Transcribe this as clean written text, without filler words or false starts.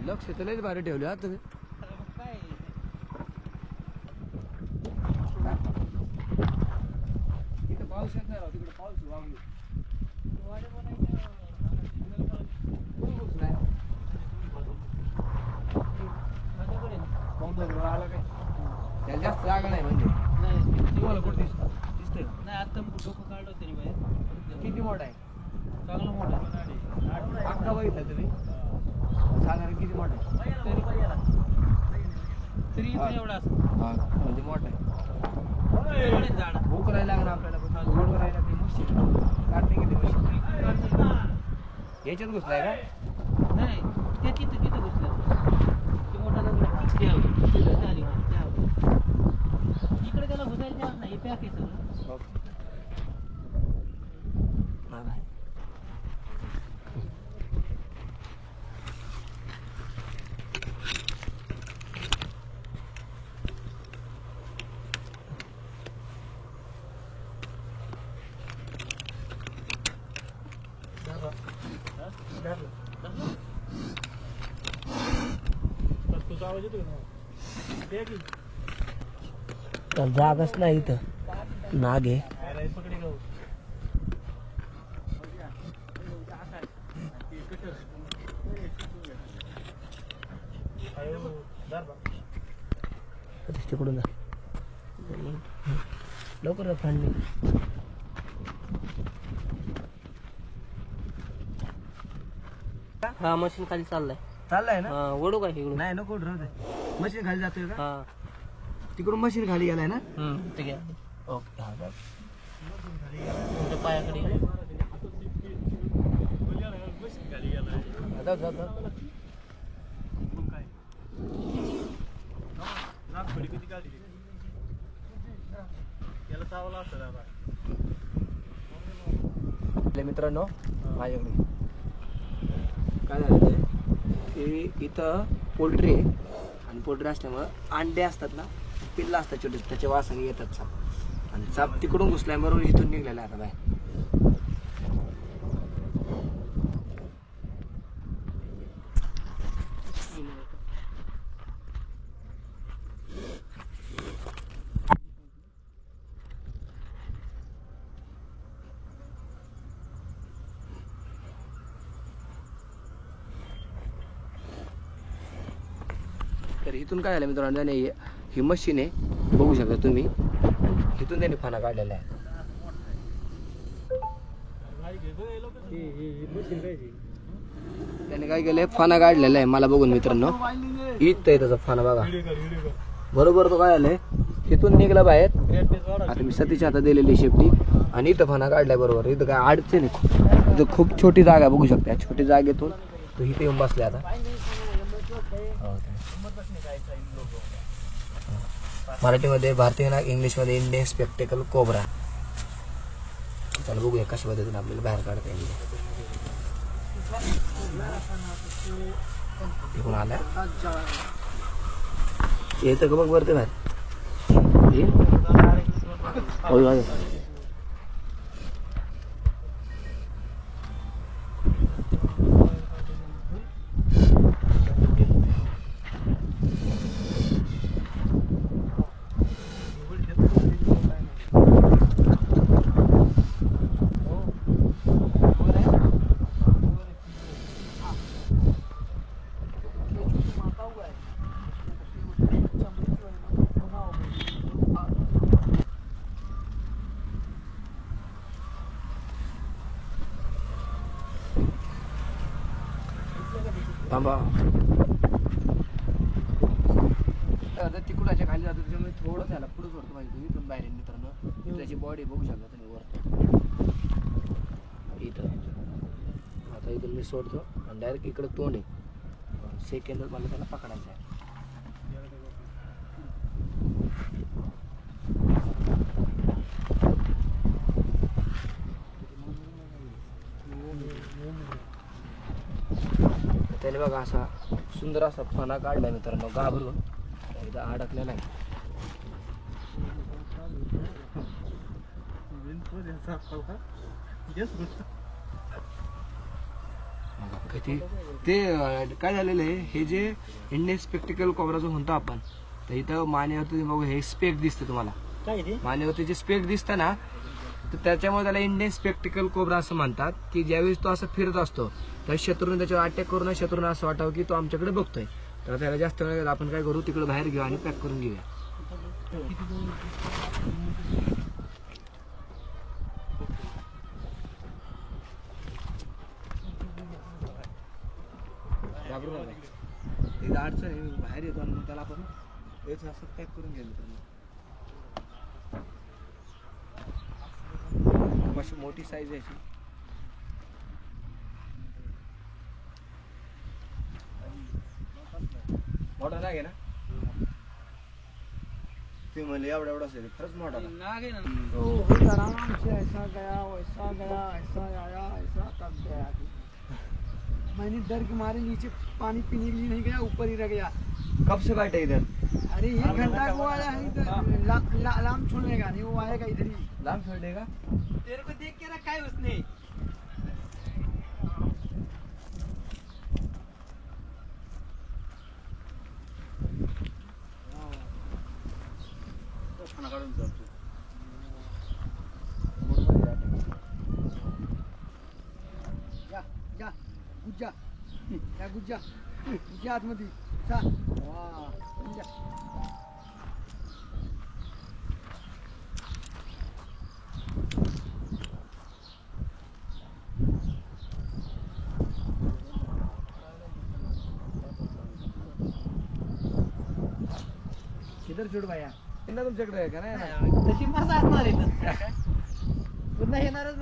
लक्ष तर लयच भारी ठेवले आता तुम्ही. काय इथं पाऊस येत नाही राव, तिकडे पाऊस वागलो. वाडे बनायचं कुठं घुसलाय? माझ्याकडे कोणता आला काय? त्याला जास्त जागा नाही म्हणजे. नाही तुम्हाला कुठे दिसतंय? नाही आता डोकं काढलं तरी बाहेर. किती मोठा आहे? चांगलं मोठं अख्खा बघितला तुम्ही? साधारण किती मोठा आहे? तरी इथं एवढा असं हा म्हणजे मोठा आहे. झाड भूक राहायला लागणार आपल्याला, पण गोड राहायला ते मुश्किल काढते किती मुश्किल. याच्यात घुसलाय का? नाही ते तिथं घुसलं ते मोठा दगड आहे. ते हवं. तिथं झाली ते हवं. इकडे त्याला घुसायला जात नाही पॅक आहे सगळं. जागाच नाही इथं. नाग आहे. तिकडून जा लवकर फांडली. हा मशीन खाली चाललाय ना? ओढू काय इकडून नाही नको राहू दे. मशीन खाली जातोय का? हा तिकडून मशीन खाली गेलाय ना? ठीक आहे. ओके. हा तुमच्या पायाकडे जा जा जा. मित्रांनो माझ्याकडे काय झालं ते इथं पोल्ट्री आहे आणि पोल्ट्री असल्यामुळं अंडे असतात ना, पिल्ला असतात छोटे, त्याचे वासाने येतात साप. आणि साप तिकडून घुसल्याबरोबर इथून निघलेला आता बाहेर. तर इथून काय झालं मित्रांनो, त्याने ही मशीन आहे बघू शकता तुम्ही, इथून त्याने फाना काढलेला आहे. त्याने काय केलंय, फाना काढलेला आहे. मला बघून मित्रांनो इथं आहे त्याचा फाना बघा बरोबर. तो काय झालंय तिथून निघला बाहेर. आता मी सतीच्या हातात दिलेली शेपटी आणि इथं फाना काढलाय बरोबर. इथं काय अडचण आहे, इथं खूप छोटी जागा बघू शकता. छोटी जागेतून तो इथे येऊन बसले. आता मराठीमध्ये भारतीय नाग, इंग्लिशमध्ये इंडियन स्पेक्टेकल कोब्रा. चला बघूया कशा पद्धतीने आपल्याला बाहेर काढता येईल. इकडून आला येतं का बघ वरती बाहेर. थांबा. तिकुडाच्या खाली जातो त्याच्यामुळे थोडं त्याला पुढे सोडतो पाहिजे. इथून बाहेर मित्रांनो त्याची बॉडी बघू शकता तुम्ही वर इथं. आता इथून मी सोडतो आणि डायरेक्ट इकडे तोंड आहे. सेकंड मला त्याला पकडायचं आहे. त्याने बघा असा सुंदर असा फणा काढलाय मित्रांनो, घाबरून एकदा अडकलेला आहे. ते काय झालेलं आहे, हे जे इंडियन स्पेक्टिकल कोबरा जो म्हणतो आपण, तर इथं मानेवरती बघू हे स्पेक दिसतं तुम्हाला, काय ते मानेवरती जे स्पेक दिसतं ना, तर त्याच्यामुळे त्याला इंडियन स्पेक्टिकल कोबरा असं म्हणतात, की ज्यावेळेस तो असं फिरत असतो तर शत्रूने त्याच्यावर अटॅक करून शत्रूने असं वाटावं की तो आमच्याकडे बघतोय. तर त्याला जास्त वेळ आपण काय करू, तिकडे बाहेर घेऊ आणि पॅक करून घेऊया. घाबरू नका. एकदा अडचण आहे, बाहेर येतो आणि मग त्याला आपण तेच असं पॅक करून घ्यायला. अशी मोठी साईज आहे अशी. मोठा नाग आहे ना, ते म्हणले एवढा एवढा असेल, खरंच मोठा नाग. नाग आहे ना. आराम से ऐसा गया वैसा गया, ऐसा आया ऐसा तब गया. मैंने डर के मारे नीचे पानी पीने के लिए नहीं गया, ऊपर ही रह गया. कब से बैठे इधर? अरे 1 घंटा को आया है इधर, अलार्म छोड़ने का नहीं, वो आएगा इधर ही. लांब सोडेगा. तेरे को देख के रखा है उसने. जा गुज्जा या गुज्जा गुज्जा आतमध्ये चा. वा गुज्जा. किधर छोड भाया, तुमच्याकडे आहे का नाही? तशी मजा असणार आहे. पुन्हा येणारच